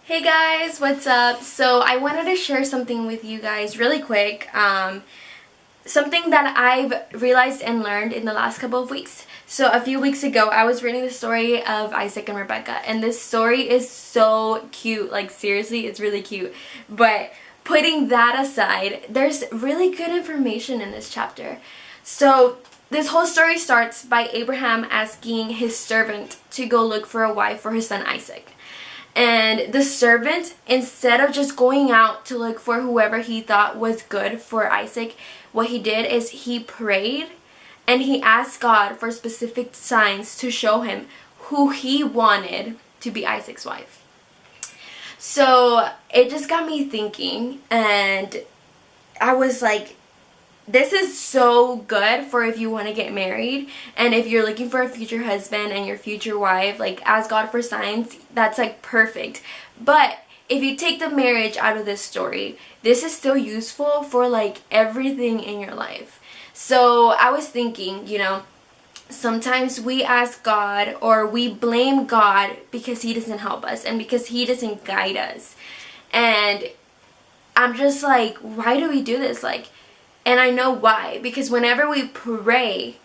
Hey guys, what's up? So I wanted to share something with you guys really quick. Something that I've realized and learned in the last couple of weeks. So a few weeks ago, I was reading the story of Isaac and Rebecca, and this story is so cute. Like seriously, it's really cute. But putting that aside, there's really good information in this chapter. So this whole story starts by Abraham asking his servant to go look for a wife for his son Isaac. And the servant, instead of just going out to look for whoever he thought was good for Isaac, what he did is he prayed and he asked God for specific signs to show him who he wanted to be Isaac's wife. So it just got me thinking, and I was like, this is so good for if you want to get married and if you're looking for a future husband and your future wife. Like, ask God for signs. That's like perfect. But if you take the marriage out of this story, this is still useful for like everything in your life. So I was thinking, sometimes we ask God or we blame God because he doesn't help us and because he doesn't guide us. And I'm just like, why do we do this? And I know why, because whenever we pray,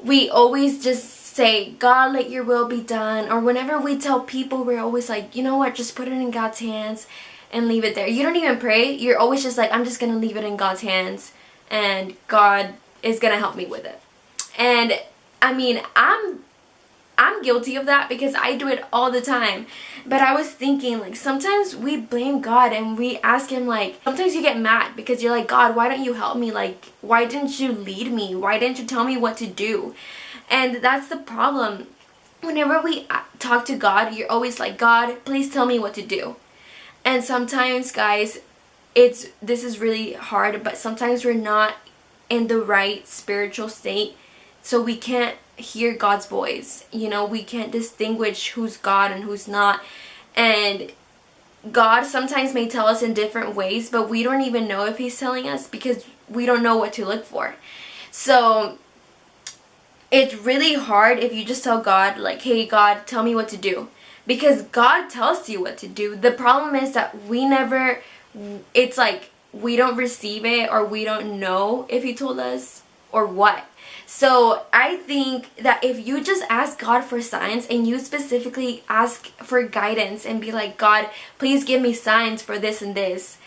we always just say, God, let your will be done. Or whenever we tell people, we're always like, you know what, just put it in God's hands and leave it there. You don't even pray. You're always just like, I'm just going to leave it in God's hands and God is going to help me with it. And I mean, I'm guilty of that because I do it all the time. But I was thinking, like, sometimes we blame God and we ask him, like, sometimes you get mad because you're like, God, why don't you help me? Like, why didn't you lead me? Why didn't you tell me what to do? And that's the problem. Whenever we talk to God, you're always like, God, please tell me what to do. And sometimes, guys, this is really hard, but sometimes we're not in the right spiritual state, so we can't hear God's voice. We can't distinguish who's God and who's not. And God sometimes may tell us in different ways, but we don't even know if he's telling us because we don't know what to look for. So it's really hard if you just tell God, like, hey God, tell me what to do, because God tells you what to do. The problem is that it's like we don't receive it, or we don't know if he told us or what. So I think that if you just ask God for signs and you specifically ask for guidance and be like, God, please give me signs for this and this,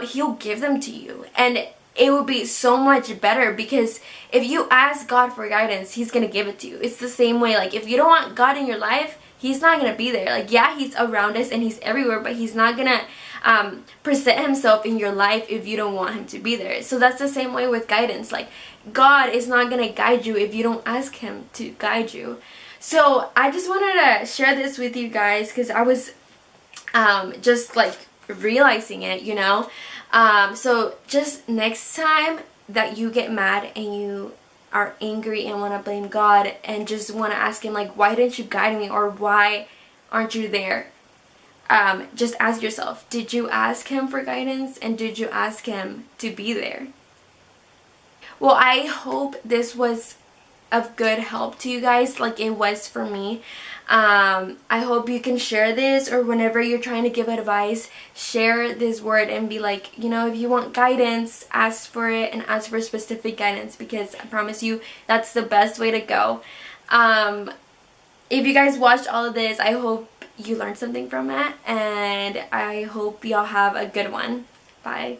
he'll give them to you. And it will be so much better, because if you ask God for guidance, he's going to give it to you. It's the same way, like, if you don't want God in your life, he's not going to be there. Like, yeah, he's around us and he's everywhere, but he's not going to present himself in your life if you don't want him to be there. So that's the same way with guidance. Like, God is not going to guide you if you don't ask him to guide you. So I just wanted to share this with you guys because I was just like realizing it, so just next time that you get mad and you are angry and want to blame God and just want to ask him, like, why didn't you guide me, or why aren't you there? Just ask yourself, did you ask him for guidance, and did you ask him to be there? Well, I hope this was of good help to you guys, like it was for me. I hope you can share this, or whenever you're trying to give advice, share this word and be like, if you want guidance, ask for it, and ask for specific guidance, because I promise you that's the best way to go. If you guys watched all of this, I hope you learned something from it, and I hope y'all have a good one. Bye.